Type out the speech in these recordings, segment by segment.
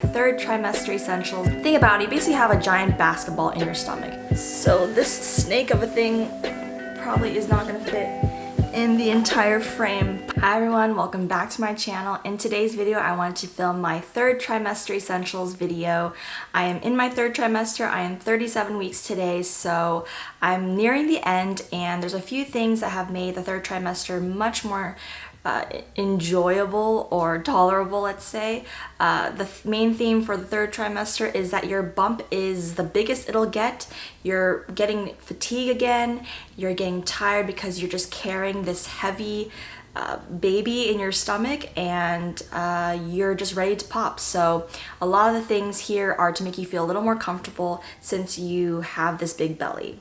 Third trimester essentials. Think about it, you basically have a giant basketball in your stomach. So this snake of a thing probably is not gonna fit in the entire frame. Hi everyone, welcome back to my channel. In today's video, I wanted to film my third trimester essentials video. I am in my third trimester. I am 37 weeks today, so I'm nearing the end, and there's a few things that have made the third trimester much more enjoyable or tolerable, let's say. The main theme for the third trimester is that your bump is the biggest it'll get. You're getting fatigue again, you're getting tired because you're just carrying this heavy baby in your stomach, and you're just ready to pop. So a lot of the things here are to make you feel a little more comfortable since you have this big belly.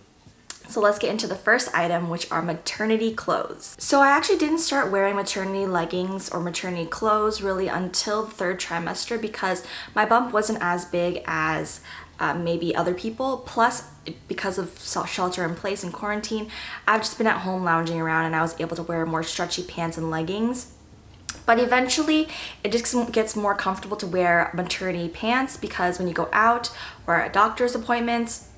So let's get into the first item, which are maternity clothes. So I actually didn't start wearing maternity leggings or maternity clothes really until the third trimester because my bump wasn't as big as maybe other people. Plus, because of shelter in place and quarantine, I've just been at home lounging around, and I was able to wear more stretchy pants and leggings. But eventually, it just gets more comfortable to wear maternity pants because when you go out or at doctor's appointments,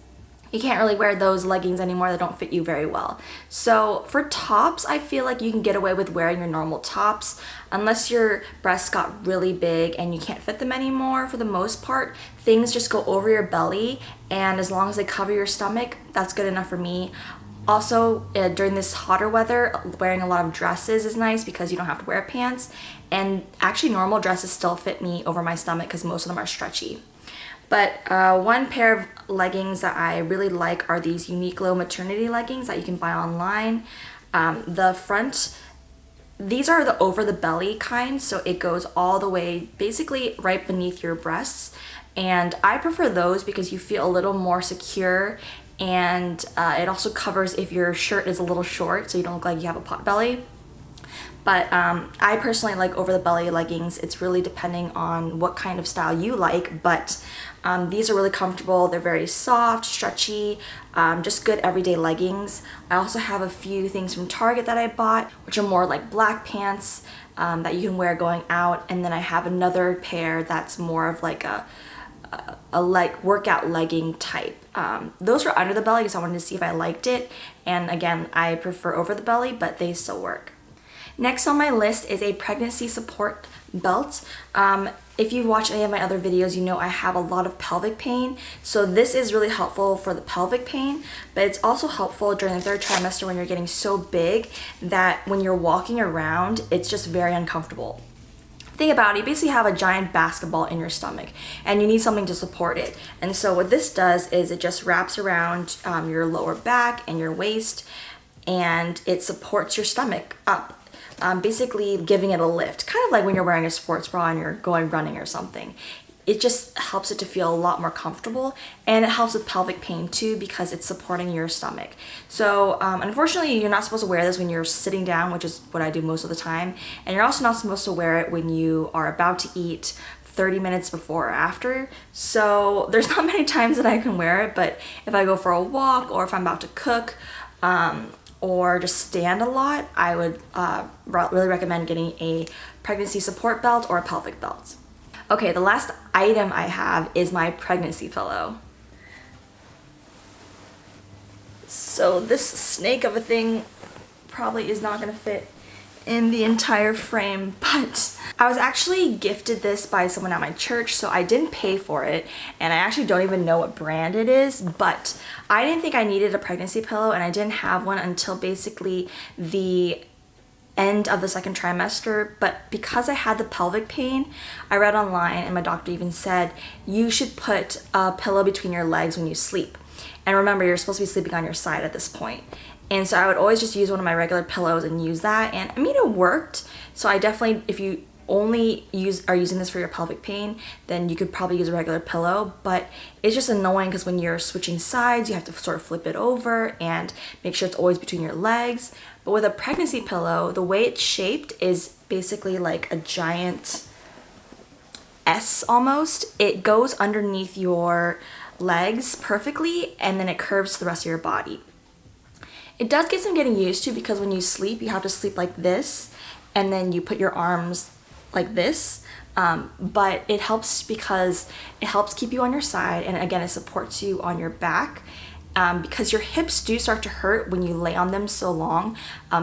you can't really wear those leggings anymore. They don't fit you very well. So for tops, I feel like you can get away with wearing your normal tops unless your breasts got really big and you can't fit them anymore. For the most part, things just go over your belly, and as long as they cover your stomach, that's good enough for me. Also, during this hotter weather, wearing a lot of dresses is nice because you don't have to wear pants. And actually, normal dresses still fit me over my stomach because most of them are stretchy. But one pair of leggings that I really like are these Uniqlo maternity leggings that you can buy online. The front, these are the over the belly kind, so it goes all the way basically right beneath your breasts. And I prefer those because you feel a little more secure, and it also covers if your shirt is a little short so you don't look like you have a pot belly. But I personally like over the belly leggings. It's really depending on what kind of style you like, but these are really comfortable. They're very soft, stretchy, just good everyday leggings. I also have a few things from Target that I bought, which are more like black pants that you can wear going out. And then I have another pair that's more of like a workout legging type. Those were under the belly because I wanted to see if I liked it. And again, I prefer over the belly, but they still work. Next on my list is a pregnancy support belt. If you've watched any of my other videos, you know I have a lot of pelvic pain. So this is really helpful for the pelvic pain, but it's also helpful during the third trimester when you're getting so big that when you're walking around, it's just very uncomfortable. Think about it, you basically have a giant basketball in your stomach and you need something to support it. And so what this does is it just wraps around your lower back and your waist, and it supports your stomach up. Basically giving it a lift, kind of like when you're wearing a sports bra and you're going running or something. It just helps it to feel a lot more comfortable, and it helps with pelvic pain too because it's supporting your stomach. So unfortunately, you're not supposed to wear this when you're sitting down, which is what I do most of the time, and you're also not supposed to wear it when you are about to eat 30 minutes before or after. So there's not many times that I can wear it, but if I go for a walk or if I'm about to cook, or just stand a lot, I would really recommend getting a pregnancy support belt or a pelvic belt. Okay, the last item I have is my pregnancy pillow. So this snake of a thing probably is not gonna fit in the entire frame, but I was actually gifted this by someone at my church, so I didn't pay for it, and I actually don't even know what brand it is, but I didn't think I needed a pregnancy pillow, and I didn't have one until basically the end of the second trimester. But because I had the pelvic pain, I read online, and my doctor even said you should put a pillow between your legs when you sleep. And remember, you're supposed to be sleeping on your side at this point. And so I would always just use one of my regular pillows and use that, and I mean, it worked. So I definitely, if you only are using this for your pelvic pain, then you could probably use a regular pillow. But it's just annoying because when you're switching sides, you have to sort of flip it over and make sure it's always between your legs. But with a pregnancy pillow, the way it's shaped is basically like a giant S almost. It goes underneath your legs perfectly, and then it curves to the rest of your body. It does get some getting used to because when you sleep, you have to sleep like this, and then you put your arms like this. but it helps because it helps keep you on your side, and again, it supports you on your back. Because your hips do start to hurt when you lay on them so long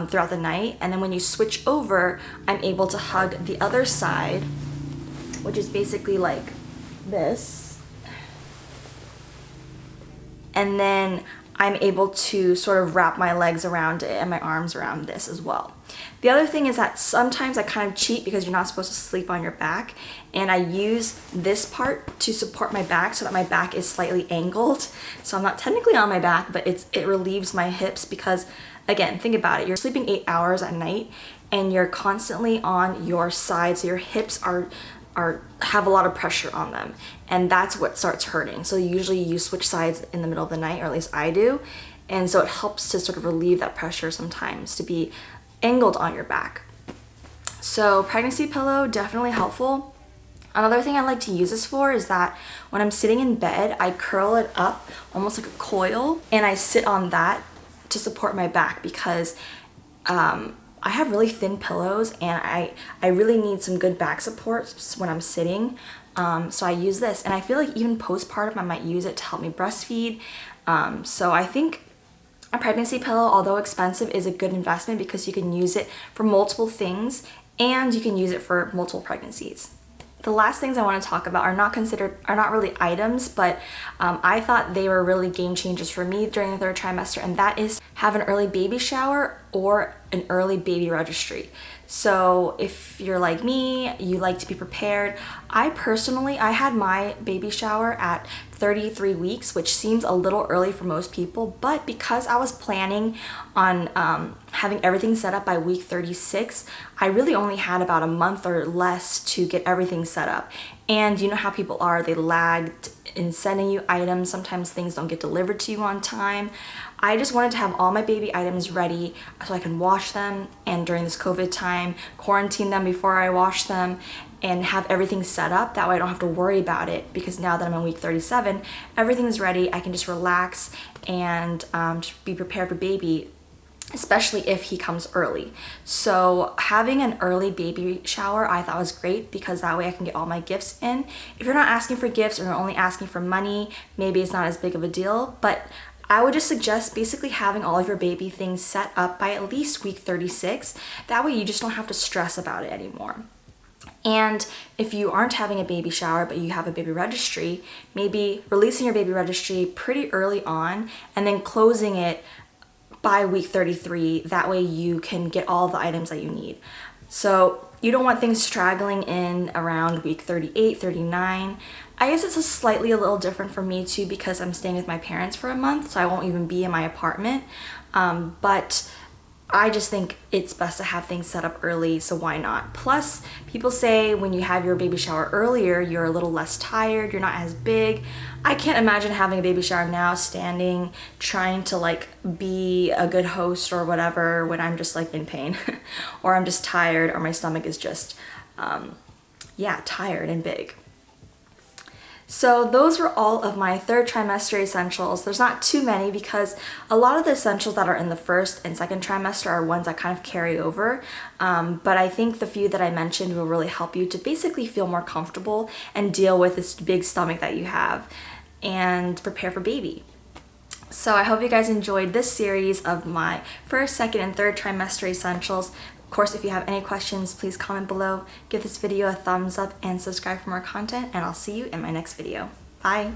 throughout the night. And then when you switch over, I'm able to hug the other side, which is basically like this. And then I'm able to sort of wrap my legs around it and my arms around this as well. The other thing is that sometimes I kind of cheat because you're not supposed to sleep on your back, and I use this part to support my back so that my back is slightly angled. So I'm not technically on my back, but it relieves my hips because, again, think about it. You're sleeping 8 hours at night and you're constantly on your side, so your hips have a lot of pressure on them, and that's what starts hurting. So usually you switch sides in the middle of the night, or at least I do, and so it helps to sort of relieve that pressure sometimes to be angled on your back. So pregnancy pillow, definitely helpful. Another thing I like to use this for is that when I'm sitting in bed, I curl it up almost like a coil, and I sit on that to support my back because I have really thin pillows, and I really need some good back support when I'm sitting. So I use this, and I feel like even postpartum I might use it to help me breastfeed. So I think a pregnancy pillow, although expensive, is a good investment because you can use it for multiple things and you can use it for multiple pregnancies. The last things I want to talk about are not really items, but I thought they were really game changers for me during the 3rd trimester, and that is have an early baby shower or an early baby registry. So if you're like me, you like to be prepared. I had my baby shower at 33 weeks, which seems a little early for most people, but because I was planning on having everything set up by week 36, I really only had about a month or less to get everything set up. And you know how people are, they lagged in sending you items. Sometimes things don't get delivered to you on time. I just wanted to have all my baby items ready so I can wash them, and during this COVID time, quarantine them before I wash them, and have everything set up. That way I don't have to worry about it, because now that I'm in week 37, everything's ready. I can just relax and just be prepared for baby, especially if he comes early. So having an early baby shower I thought was great because that way I can get all my gifts in. If you're not asking for gifts or you're only asking for money, maybe it's not as big of a deal, but I would just suggest basically having all of your baby things set up by at least week 36. That way you just don't have to stress about it anymore. And if you aren't having a baby shower but you have a baby registry, maybe releasing your baby registry pretty early on and then closing it by week 33. That way you can get all the items that you need. So you don't want things straggling in around week 38, 39. I guess it's a little different for me too because I'm staying with my parents for a month, so I won't even be in my apartment. But I just think it's best to have things set up early, so why not? Plus, people say when you have your baby shower earlier, you're a little less tired, you're not as big. I can't imagine having a baby shower now, standing, trying to like be a good host or whatever when I'm just like in pain or I'm just tired or my stomach is just, tired and big. So those were all of my 3rd trimester essentials. There's not too many because a lot of the essentials that are in the 1st and 2nd trimester are ones that kind of carry over. But I think the few that I mentioned will really help you to basically feel more comfortable and deal with this big stomach that you have and prepare for baby. So I hope you guys enjoyed this series of my 1st, 2nd, and 3rd trimester essentials. Of course, if you have any questions, please comment below, give this video a thumbs up, and subscribe for more content, and I'll see you in my next video. Bye!